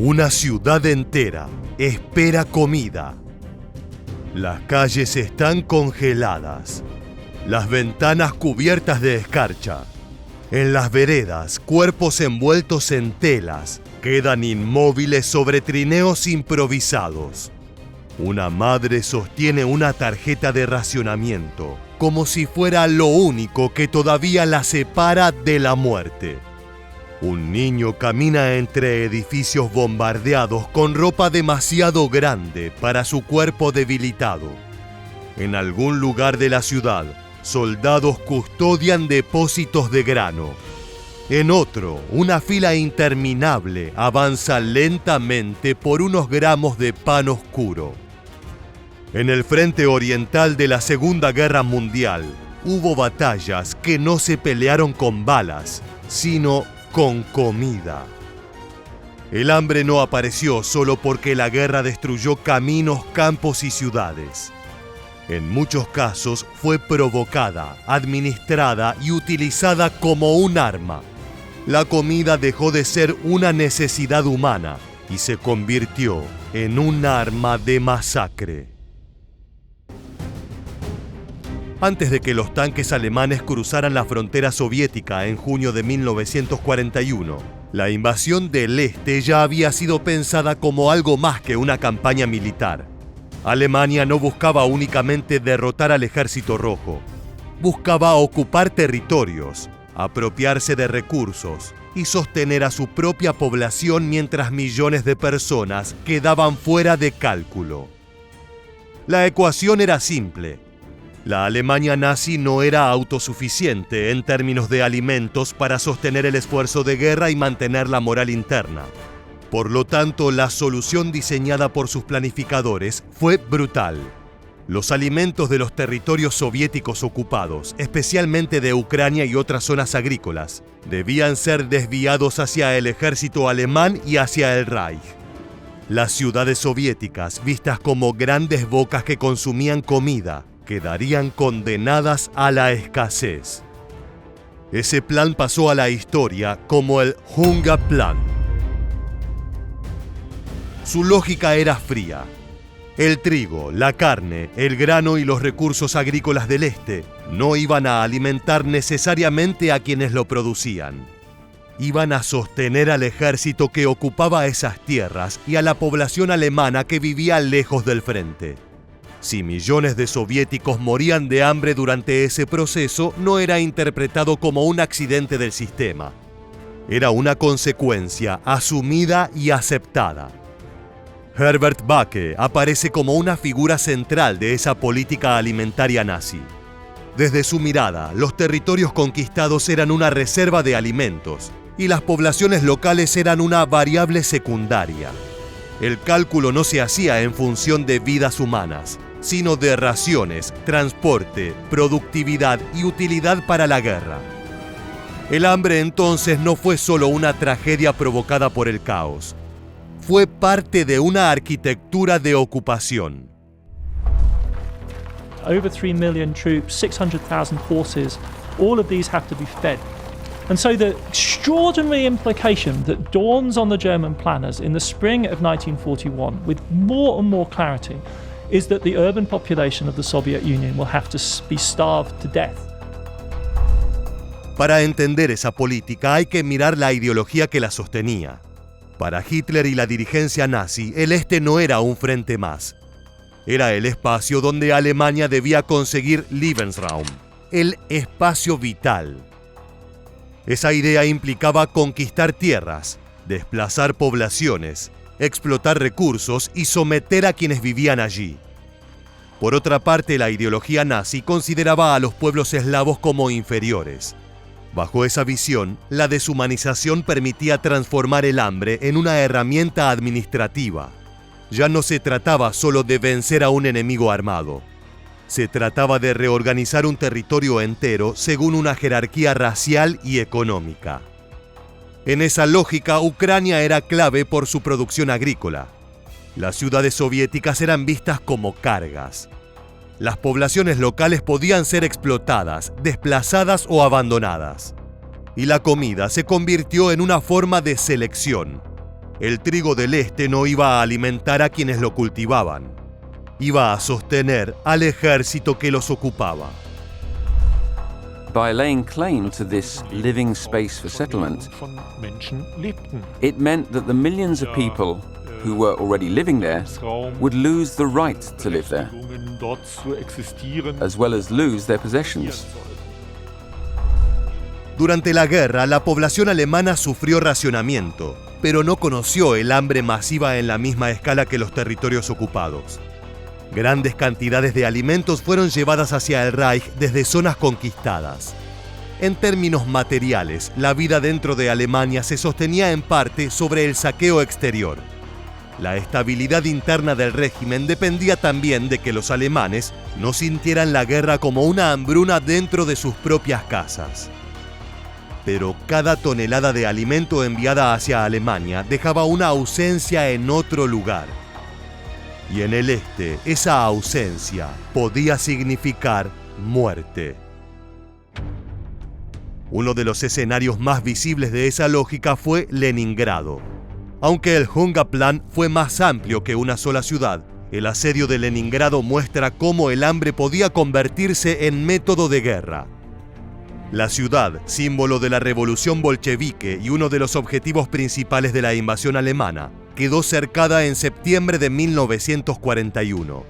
Una ciudad entera espera comida. Las calles están congeladas, las ventanas cubiertas de escarcha. En las veredas, cuerpos envueltos en telas quedan inmóviles sobre trineos improvisados. Una madre sostiene una tarjeta de racionamiento, como si fuera lo único que todavía la separa de la muerte. Un niño camina entre edificios bombardeados con ropa demasiado grande para su cuerpo debilitado. En algún lugar de la ciudad, soldados custodian depósitos de grano. En otro, una fila interminable avanza lentamente por unos gramos de pan oscuro. En el frente oriental de la Segunda Guerra Mundial, hubo batallas que no se pelearon con balas, sino con comida. El hambre no apareció solo porque la guerra destruyó caminos, campos y ciudades. En muchos casos fue provocada, administrada y utilizada como un arma. La comida dejó de ser una necesidad humana y se convirtió en un arma de masacre. Antes de que los tanques alemanes cruzaran la frontera soviética en junio de 1941, la invasión del este ya había sido pensada como algo más que una campaña militar. Alemania no buscaba únicamente derrotar al Ejército Rojo, buscaba ocupar territorios, apropiarse de recursos y sostener a su propia población mientras millones de personas quedaban fuera de cálculo. La ecuación era simple. La Alemania nazi no era autosuficiente en términos de alimentos para sostener el esfuerzo de guerra y mantener la moral interna. Por lo tanto, la solución diseñada por sus planificadores fue brutal. Los alimentos de los territorios soviéticos ocupados, especialmente de Ucrania y otras zonas agrícolas, debían ser desviados hacia el ejército alemán y hacia el Reich. Las ciudades soviéticas, vistas como grandes bocas que consumían comida, quedarían condenadas a la escasez. Ese plan pasó a la historia como el Hungerplan. Su lógica era fría. El trigo, la carne, el grano y los recursos agrícolas del este no iban a alimentar necesariamente a quienes lo producían. Iban a sostener al ejército que ocupaba esas tierras y a la población alemana que vivía lejos del frente. Si millones de soviéticos morían de hambre durante ese proceso, no era interpretado como un accidente del sistema. Era una consecuencia asumida y aceptada. Herbert Backe aparece como una figura central de esa política alimentaria nazi. Desde su mirada, los territorios conquistados eran una reserva de alimentos y las poblaciones locales eran una variable secundaria. El cálculo no se hacía en función de vidas humanas, sino de raciones, transporte, productividad y utilidad para la guerra. El hambre entonces no fue solo una tragedia provocada por el caos, fue parte de una arquitectura de ocupación. Over 3 million troops, 600,000 horses, all of these have to be fed. And so the extraordinary implication that dawns on the German planners in the spring of 1941 with more and more clarity is that the urban population of the Soviet Union will have to be starved to death. Para entender esa política hay que mirar la ideología que la sostenía. Para Hitler y la dirigencia nazi, el este no era un frente más. Era el espacio donde Alemania debía conseguir Lebensraum, el espacio vital. Esa idea implicaba conquistar tierras, desplazar poblaciones, explotar recursos y someter a quienes vivían allí. Por otra parte, la ideología nazi consideraba a los pueblos eslavos como inferiores. Bajo esa visión, la deshumanización permitía transformar el hambre en una herramienta administrativa. Ya no se trataba solo de vencer a un enemigo armado. Se trataba de reorganizar un territorio entero según una jerarquía racial y económica. En esa lógica, Ucrania era clave por su producción agrícola. Las ciudades soviéticas eran vistas como cargas. Las poblaciones locales podían ser explotadas, desplazadas o abandonadas. Y la comida se convirtió en una forma de selección. el trigo del este no iba a alimentar a quienes lo cultivaban. Iba a sostener al ejército que los ocupaba. By laying claim to this living space for settlement, it meant that the millions of people who were already living there would lose the right to live there, as well as lose their possessions. Durante la guerra, la población alemana sufrió racionamiento, pero no conoció el hambre masiva en la misma escala que los territorios ocupados. Grandes cantidades de alimentos fueron llevadas hacia el Reich desde zonas conquistadas. En términos materiales, la vida dentro de Alemania se sostenía en parte sobre el saqueo exterior. La estabilidad interna del régimen dependía también de que los alemanes no sintieran la guerra como una hambruna dentro de sus propias casas. Pero cada tonelada de alimento enviada hacia Alemania dejaba una ausencia en otro lugar. Y en el este, esa ausencia podía significar muerte. Uno de los escenarios más visibles de esa lógica fue Leningrado. Aunque el Hungerplan fue más amplio que una sola ciudad, el asedio de Leningrado muestra cómo el hambre podía convertirse en método de guerra. La ciudad, símbolo de la revolución bolchevique y uno de los objetivos principales de la invasión alemana, quedó cercada en septiembre de 1941.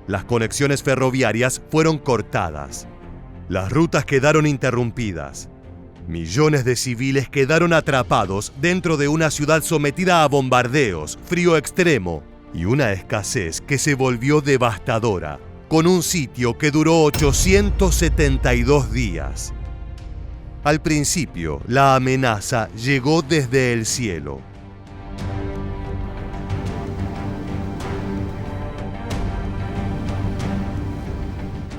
Las conexiones ferroviarias fueron cortadas. Las rutas quedaron interrumpidas. Millones de civiles quedaron atrapados dentro de una ciudad sometida a bombardeos, frío extremo y una escasez que se volvió devastadora, con un sitio que duró 872 días. Al principio, la amenaza llegó desde el cielo.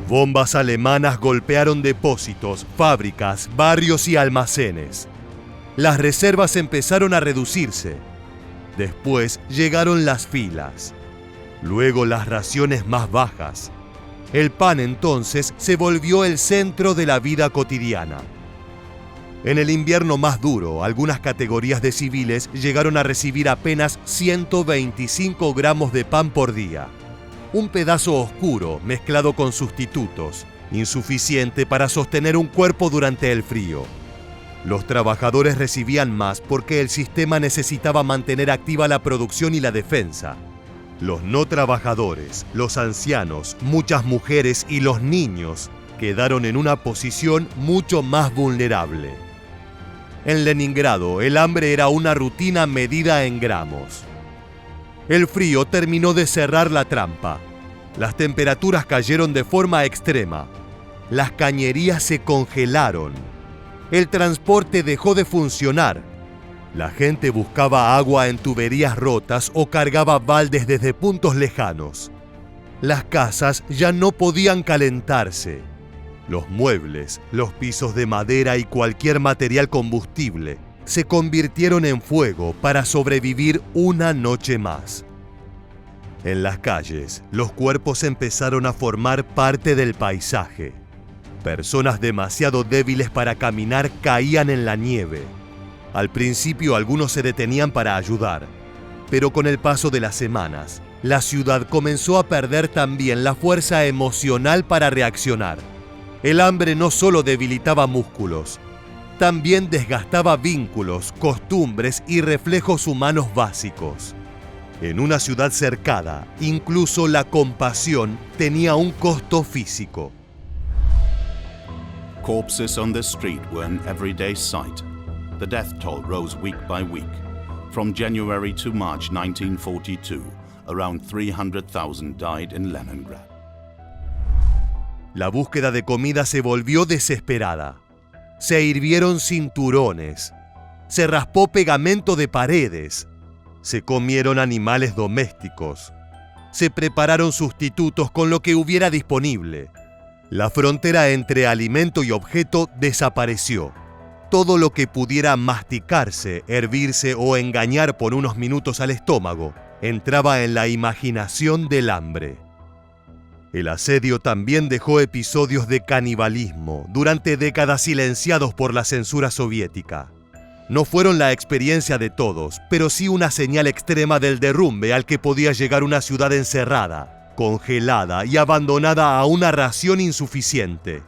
Bombas alemanas golpearon depósitos, fábricas, barrios y almacenes. Las reservas empezaron a reducirse. Después llegaron las filas. Luego las raciones más bajas. El pan entonces se volvió el centro de la vida cotidiana. En el invierno más duro, algunas categorías de civiles llegaron a recibir apenas 125 gramos de pan por día. Un pedazo oscuro mezclado con sustitutos, insuficiente para sostener un cuerpo durante el frío. Los trabajadores recibían más porque el sistema necesitaba mantener activa la producción y la defensa. Los no trabajadores, los ancianos, muchas mujeres y los niños quedaron en una posición mucho más vulnerable. En Leningrado, el hambre era una rutina medida en gramos. El frío terminó de cerrar la trampa. Las temperaturas cayeron de forma extrema. Las cañerías se congelaron. El transporte dejó de funcionar. La gente buscaba agua en tuberías rotas o cargaba baldes desde puntos lejanos. Las casas ya no podían calentarse. Los muebles, los pisos de madera y cualquier material combustible se convirtieron en fuego para sobrevivir una noche más. En las calles, los cuerpos empezaron a formar parte del paisaje. Personas demasiado débiles para caminar caían en la nieve. Al principio algunos se detenían para ayudar, pero con el paso de las semanas, la ciudad comenzó a perder también la fuerza emocional para reaccionar. El hambre no solo debilitaba músculos, también desgastaba vínculos, costumbres y reflejos humanos básicos. En una ciudad cercada, incluso la compasión tenía un costo físico. Corpses on the street were an everyday sight. The death toll rose week by week. From January to March 1942, around 300,000 died in Leningrad. La búsqueda de comida se volvió desesperada. Se hirvieron cinturones. Se raspó pegamento de paredes. Se comieron animales domésticos. Se prepararon sustitutos con lo que hubiera disponible. La frontera entre alimento y objeto desapareció. Todo lo que pudiera masticarse, hervirse o engañar por unos minutos al estómago entraba en la imaginación del hambre. El asedio también dejó episodios de canibalismo durante décadas silenciados por la censura soviética. no fueron la experiencia de todos, pero sí una señal extrema del derrumbe al que podía llegar una ciudad encerrada, congelada y abandonada a una ración insuficiente.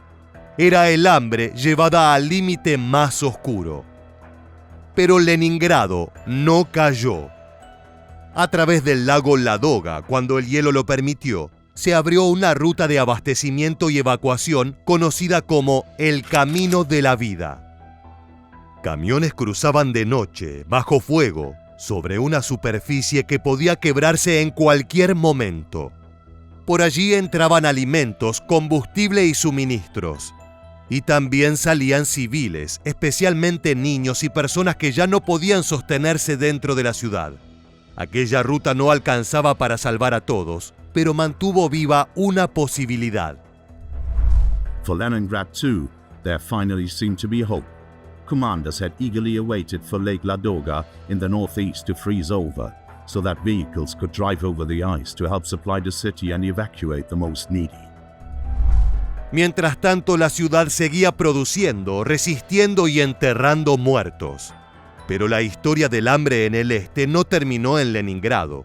Era el hambre llevada al límite más oscuro. Pero Leningrado no cayó. A través del lago Ladoga, cuando el hielo lo permitió, se abrió una ruta de abastecimiento y evacuación conocida como el Camino de la Vida. Camiones cruzaban de noche, bajo fuego, sobre una superficie que podía quebrarse en cualquier momento. Por allí entraban alimentos, combustible y suministros. Y también salían civiles, especialmente niños y personas que ya no podían sostenerse dentro de la ciudad. Aquella ruta no alcanzaba para salvar a todos, pero mantuvo viva una posibilidad. For Leningrad too, there finally seemed to be hope. Commanders had eagerly awaited for Lake Ladoga in the northeast to freeze over, so that vehicles could drive over the ice to help supply the city and evacuate the most needy. Mientras tanto, la ciudad seguía produciendo, resistiendo y enterrando muertos. Pero la historia del hambre en el este no terminó en Leningrado.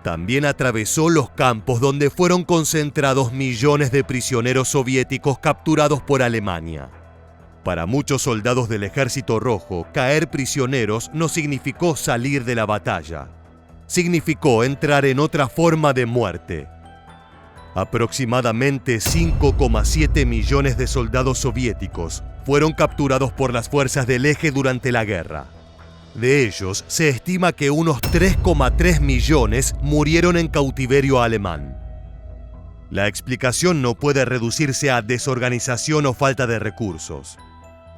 También atravesó los campos donde fueron concentrados millones de prisioneros soviéticos capturados por Alemania. Para muchos soldados del Ejército Rojo, caer prisioneros no significó salir de la batalla. Significó entrar en otra forma de muerte. Aproximadamente 5,7 millones de soldados soviéticos fueron capturados por las fuerzas del Eje durante la guerra. De ellos, se estima que unos 3,3 millones murieron en cautiverio alemán. La explicación no puede reducirse a desorganización o falta de recursos.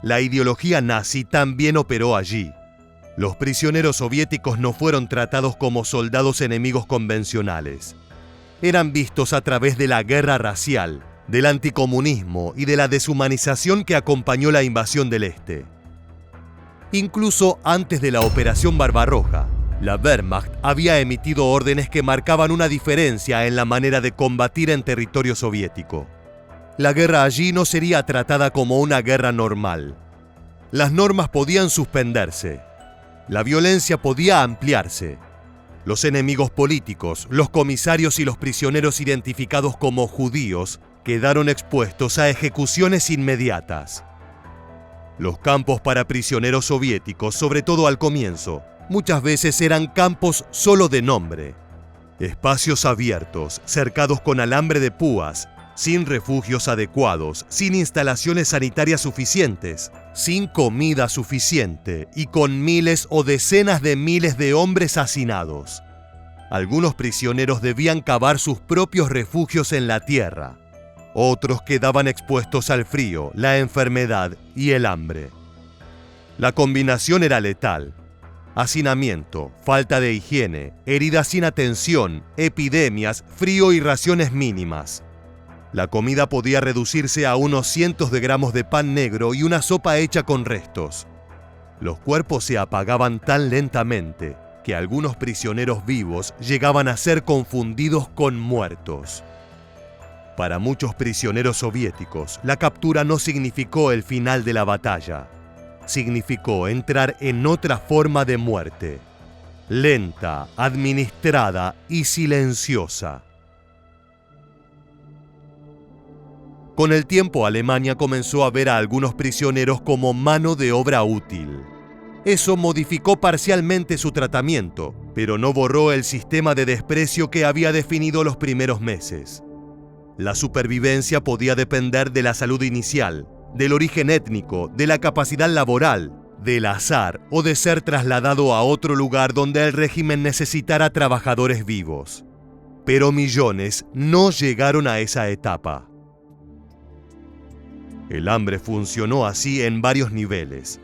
La ideología nazi también operó allí. Los prisioneros soviéticos no fueron tratados como soldados enemigos convencionales. Eran vistos a través de la guerra racial, del anticomunismo y de la deshumanización que acompañó la invasión del Este. Incluso antes de la Operación Barbarroja, la Wehrmacht había emitido órdenes que marcaban una diferencia en la manera de combatir en territorio soviético. La guerra allí no sería tratada como una guerra normal. Las normas podían suspenderse. La violencia podía ampliarse. Los enemigos políticos, los comisarios y los prisioneros identificados como judíos quedaron expuestos a ejecuciones inmediatas. Los campos para prisioneros soviéticos, sobre todo al comienzo, muchas veces eran campos solo de nombre. Espacios abiertos, cercados con alambre de púas, sin refugios adecuados, sin instalaciones sanitarias suficientes, sin comida suficiente y con miles o decenas de miles de hombres hacinados. Algunos prisioneros debían cavar sus propios refugios en la tierra. Otros quedaban expuestos al frío, la enfermedad y el hambre. La combinación era letal. Hacinamiento, falta de higiene, heridas sin atención, epidemias, frío y raciones mínimas. La comida podía reducirse a unos cientos de gramos de pan negro y una sopa hecha con restos. Los cuerpos se apagaban tan lentamente que algunos prisioneros vivos llegaban a ser confundidos con muertos. Para muchos prisioneros soviéticos, la captura no significó el final de la batalla. Significó entrar en otra forma de muerte, lenta, administrada y silenciosa. Con el tiempo, Alemania comenzó a ver a algunos prisioneros como mano de obra útil. Eso modificó parcialmente su tratamiento, pero no borró el sistema de desprecio que había definido los primeros meses. La supervivencia podía depender de la salud inicial, del origen étnico, de la capacidad laboral, del azar o de ser trasladado a otro lugar donde el régimen necesitara trabajadores vivos. Pero millones no llegaron a esa etapa. El hambre funcionó así en varios niveles.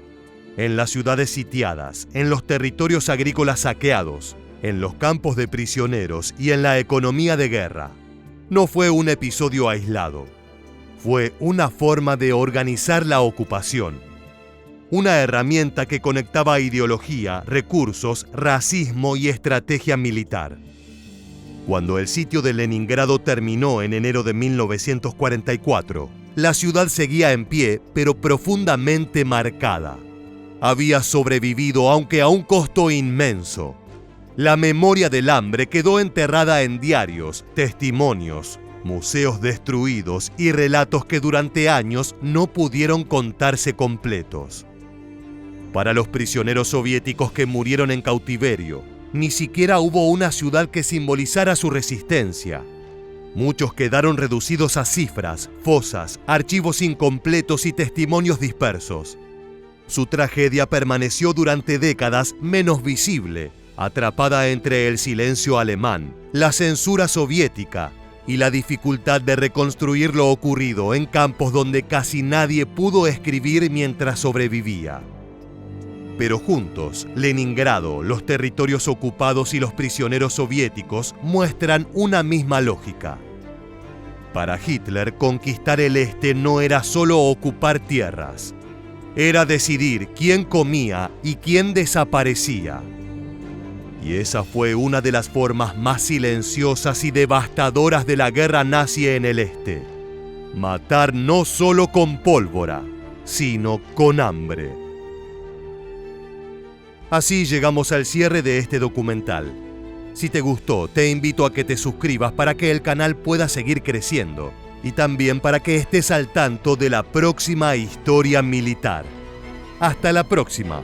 En las ciudades sitiadas, en los territorios agrícolas saqueados, en los campos de prisioneros y en la economía de guerra. No fue un episodio aislado. Fue una forma de organizar la ocupación. Una herramienta que conectaba ideología, recursos, racismo y estrategia militar. Cuando el sitio de Leningrado terminó en enero de 1944, la ciudad seguía en pie, pero profundamente marcada. había sobrevivido, aunque a un costo inmenso. La memoria del hambre quedó enterrada en diarios, testimonios, museos destruidos y relatos que durante años no pudieron contarse completos. Para los prisioneros soviéticos que murieron en cautiverio, ni siquiera hubo una ciudad que simbolizara su resistencia. Muchos quedaron reducidos a cifras, fosas, archivos incompletos y testimonios dispersos. Su tragedia permaneció durante décadas menos visible, atrapada entre el silencio alemán, la censura soviética y la dificultad de reconstruir lo ocurrido en campos donde casi nadie pudo escribir mientras sobrevivía. Pero juntos, Leningrado, los territorios ocupados y los prisioneros soviéticos muestran una misma lógica. Para Hitler, conquistar el este no era solo ocupar tierras, era decidir quién comía y quién desaparecía. Y esa fue una de las formas más silenciosas y devastadoras de la guerra nazi en el este. Matar no solo con pólvora, sino con hambre. Así llegamos al cierre de este documental. Si te gustó, te invito a que te suscribas para que el canal pueda seguir creciendo y también para que estés al tanto de la próxima historia militar. ¡Hasta la próxima!